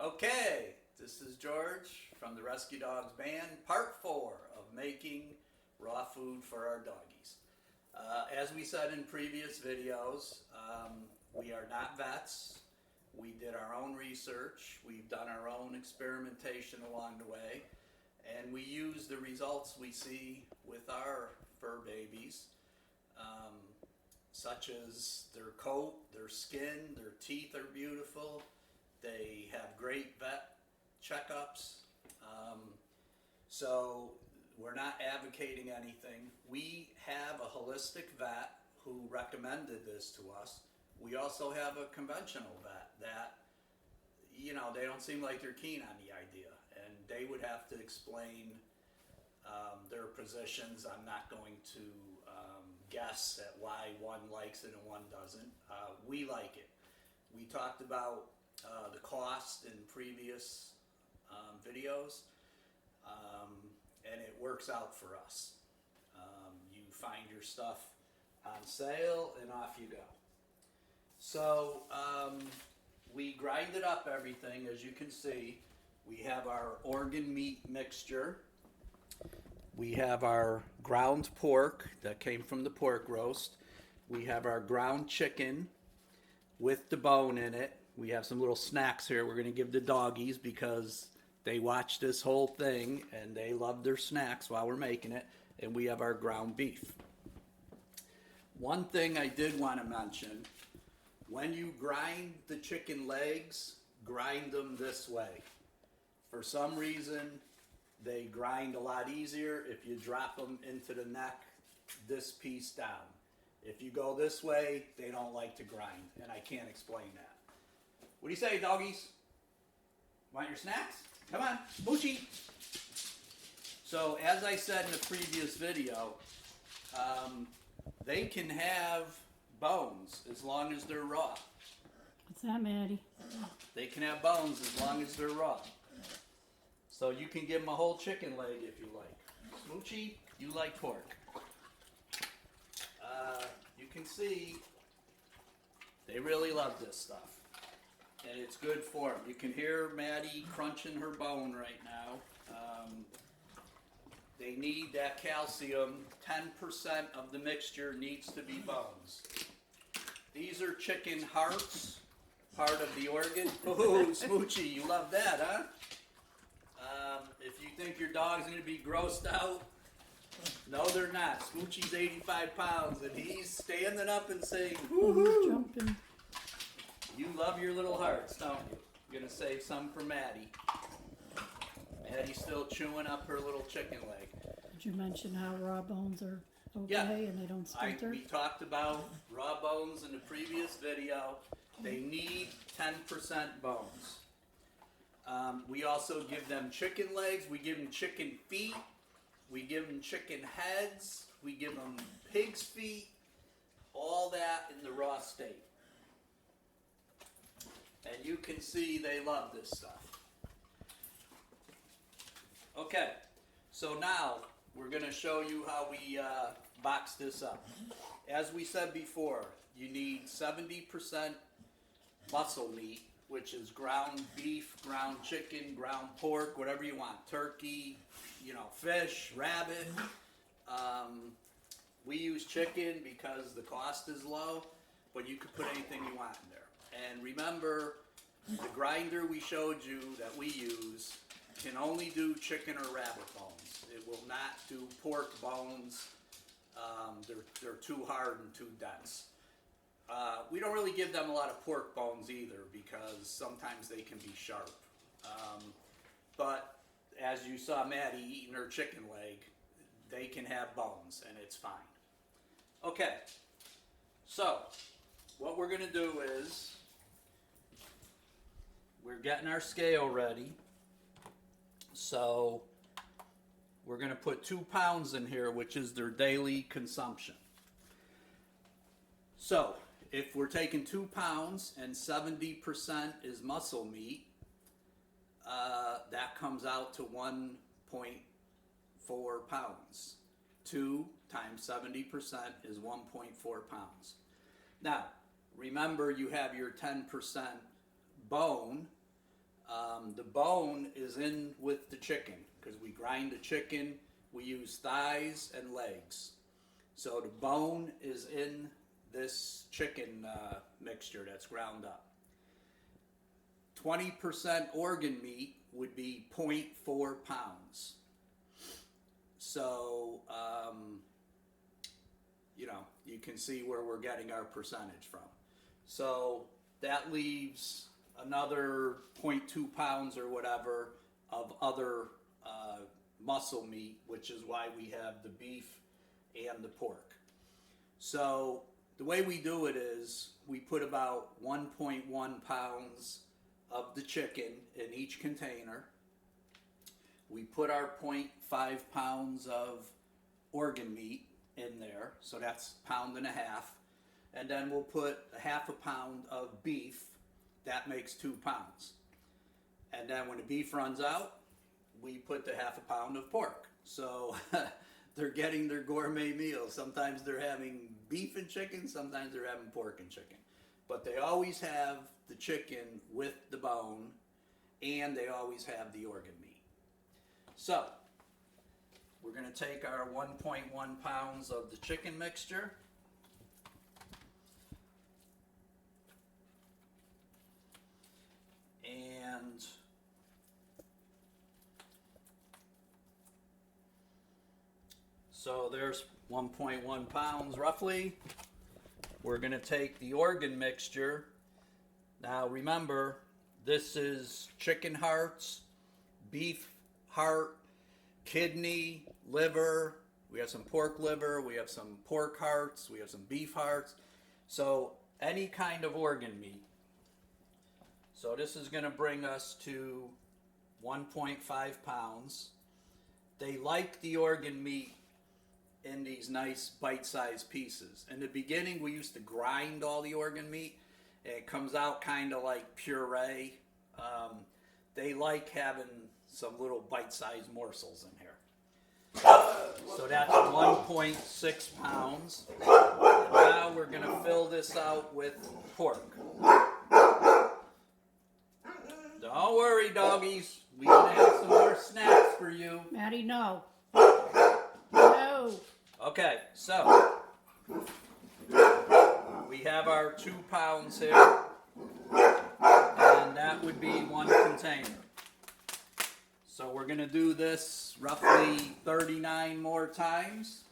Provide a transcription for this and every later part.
Okay, this is George from the Rescue Dogs Band, part 4 of making raw food for our doggies. As we said in previous videos, we are not vets. We did our own research, we've done our own experimentation along the way, and we use the results we see with our fur babies, such as their coat, their skin, their teeth are beautiful. They have great vet checkups. So we're not advocating anything. We have a holistic vet who recommended this to us. We also have a conventional vet that, they don't seem like they're keen on the idea, and they would have to explain their positions. I'm not going to guess at why one likes it and one doesn't. We like it. We talked about the cost in previous videos, and it works out for us. You find your stuff on sale and off you go. So we grinded up everything, as you can see. We have our organ meat mixture. We have our ground pork that came from the pork roast. We have our ground chicken with the bone in it. We have some little snacks here we're going to give the doggies because they watch this whole thing and they love their snacks while we're making it. And we have our ground beef. One thing I did want to mention, when you grind the chicken legs, grind them this way. For some reason, they grind a lot easier if you drop them into the neck, this piece down. If you go this way, they don't like to grind, and I can't explain that. What do you say, doggies? Want your snacks? Come on, Moochie. So, as I said in the previous video, they can have bones as long as they're raw. What's that, Maddie? They can have bones as long as they're raw. So you can give them a whole chicken leg if you like. Smoochie, you like pork. You can see they really love this stuff. And it's good for them. You can hear Maddie crunching her bone right now. They need that calcium. 10% of the mixture needs to be bones. These are chicken hearts, part of the organ. Oh, Smoochie, you love that, huh? If you think your dog's going to be grossed out, no, they're not. Smoochie's 85 pounds, and he's standing up and saying, woohoo! Jumping. You love your little hearts, don't you? You're going to save some for Maddie. Maddie's still chewing up her little chicken leg. Did you mention how raw bones are okay Yeah. and they don't splinter? We talked about raw bones in the previous video. They need 10% bones. We also give them chicken legs, we give them chicken feet, we give them chicken heads, we give them pig's feet, all that in the raw state. And you can see they love this stuff. Okay, so now we're going to show you how we box this up. As we said before, you need 70% muscle meat, which is ground beef, ground chicken, ground pork, whatever you want. Turkey, fish, rabbit. We use chicken because the cost is low, but you could put anything you want in there. And remember, the grinder we showed you that we use can only do chicken or rabbit bones. It will not do pork bones. They're too hard and too dense. We don't really give them a lot of pork bones either because sometimes they can be sharp. But as you saw Maddie eating her chicken leg, they can have bones and it's fine. Okay, so what we're going to do is we're getting our scale ready. So we're going to put 2 pounds in here, which is their daily consumption. So if we're taking 2 pounds and 70% is muscle meat, that comes out to 1.4 pounds. 2 times 70% is 1.4 pounds. Now, remember you have your 10% bone. The bone is in with the chicken because we grind the chicken. We use thighs and legs. So the bone is in this chicken mixture that's ground up. 20% organ meat would be 0.4 pounds. So, you can see where we're getting our percentage from. So that leaves another 0.2 pounds or whatever of other muscle meat, which is why we have the beef and the pork. So the way we do it is we put about 1.1 pounds of the chicken in each container. We put our 0.5 pounds of organ meat in there, so that's a pound and a half. And then we'll put a half a pound of beef. That makes 2 pounds. And then when the beef runs out, we put the half a pound of pork. So they're getting their gourmet meal. Sometimes they're having beef and chicken, sometimes they're having pork and chicken. But they always have the chicken with the bone, and they always have the organ meat. So we're going to take our 1.1 pounds of the chicken mixture. And so there's 1.1 pounds roughly. We're going to take the organ mixture. Now remember, this is chicken hearts, beef heart, kidney, liver. We have some pork liver, we have some pork hearts, we have some beef hearts. So any kind of organ meat. So this is going to bring us to 1.5 pounds. They like the organ meat in these nice bite-sized pieces. In the beginning, we used to grind all the organ meat. It comes out kind of like puree. They like having some little bite-sized morsels in here. So that's 1.6 pounds. Now we're going to fill this out with pork. Don't worry, doggies. We can have some more snacks for you. Maddie, no. No. Okay, so we have our 2 pounds here, and that would be 1 container. So we're going to do this roughly 39 more times,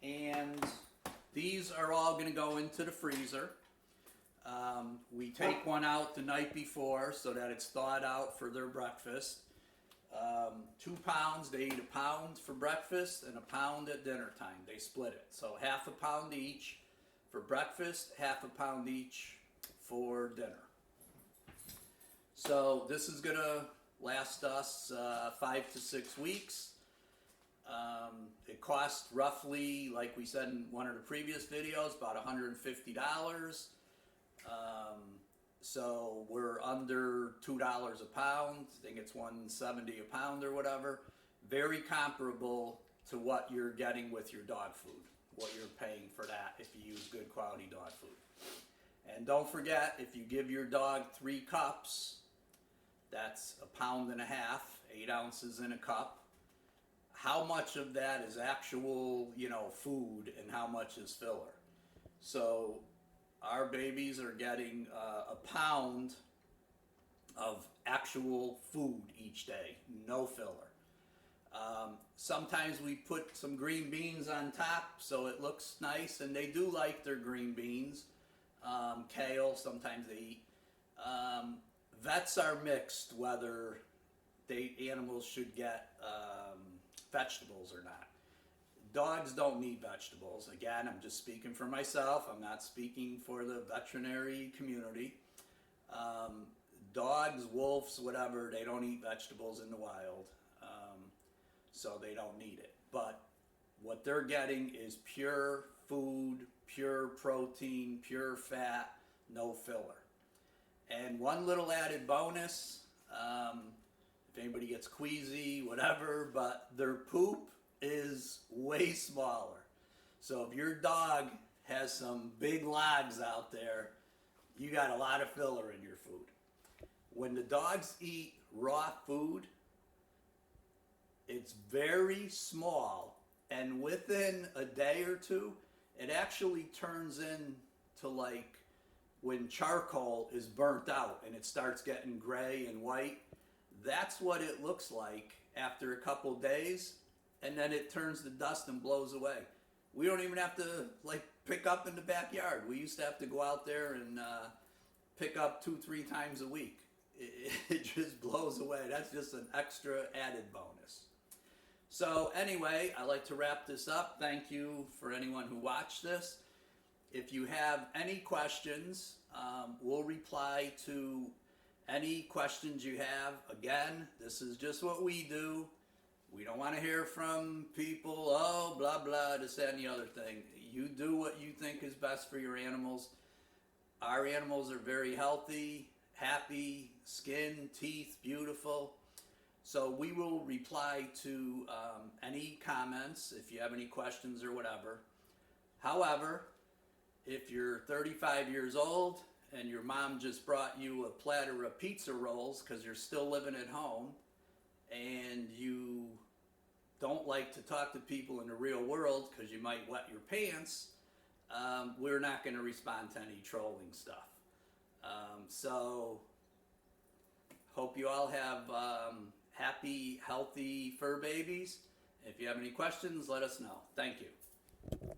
and these are all going to go into the freezer. We take one out the night before so that it's thawed out for their breakfast. 2 pounds, they eat a pound for breakfast and a pound at dinner time. They split it. So half a pound each for breakfast, half a pound each for dinner. So this is going to last us 5 to 6 weeks. It costs roughly, like we said in one of the previous videos, about $150. So we're under $2 a pound. I think it's $1.70 a pound or whatever. Very comparable to what you're getting with your dog food, what you're paying for that if you use good quality dog food. And don't forget, if you give your dog 3 cups, that's a pound and a half, 8 ounces in a cup. How much of that is actual, food and how much is filler? So our babies are getting a pound of actual food each day, no filler. Sometimes we put some green beans on top so it looks nice, and they do like their green beans. Kale, sometimes they eat. Vets are mixed whether animals should get vegetables or not. Dogs don't need vegetables. Again, I'm just speaking for myself. I'm not speaking for the veterinary community. Dogs, wolves, whatever, they don't eat vegetables in the wild, so they don't need it. But what they're getting is pure food, pure protein, pure fat, no filler. And one little added bonus, if anybody gets queasy, whatever, but their poop is way smaller. So if your dog has some big logs out there, you got a lot of filler in your food. when the dogs eat raw food, it's very small, and within a day or two, it actually turns into like when charcoal is burnt out and it starts getting gray and white. That's what it looks like after a couple days, and then it turns to dust and blows away. We don't even have to like pick up in the backyard. We used to have to go out there and pick up 2-3 times a week. It just blows away. That's just an extra added bonus. So anyway, I like to wrap this up. Thank you for anyone who watched this. If you have any questions, we'll reply to any questions you have. Again, this is just what we do. We don't want to hear from people, oh, blah, blah, this, that, and the other thing. You do what you think is best for your animals. Our animals are very healthy, happy, skin, teeth, beautiful. So we will reply to any comments if you have any questions or whatever. However, if you're 35 years old and your mom just brought you a platter of pizza rolls because you're still living at home and you don't like to talk to people in the real world because you might wet your pants, we're not going to respond to any trolling stuff. So hope you all have happy, healthy fur babies. If you have any questions, let us know. Thank you.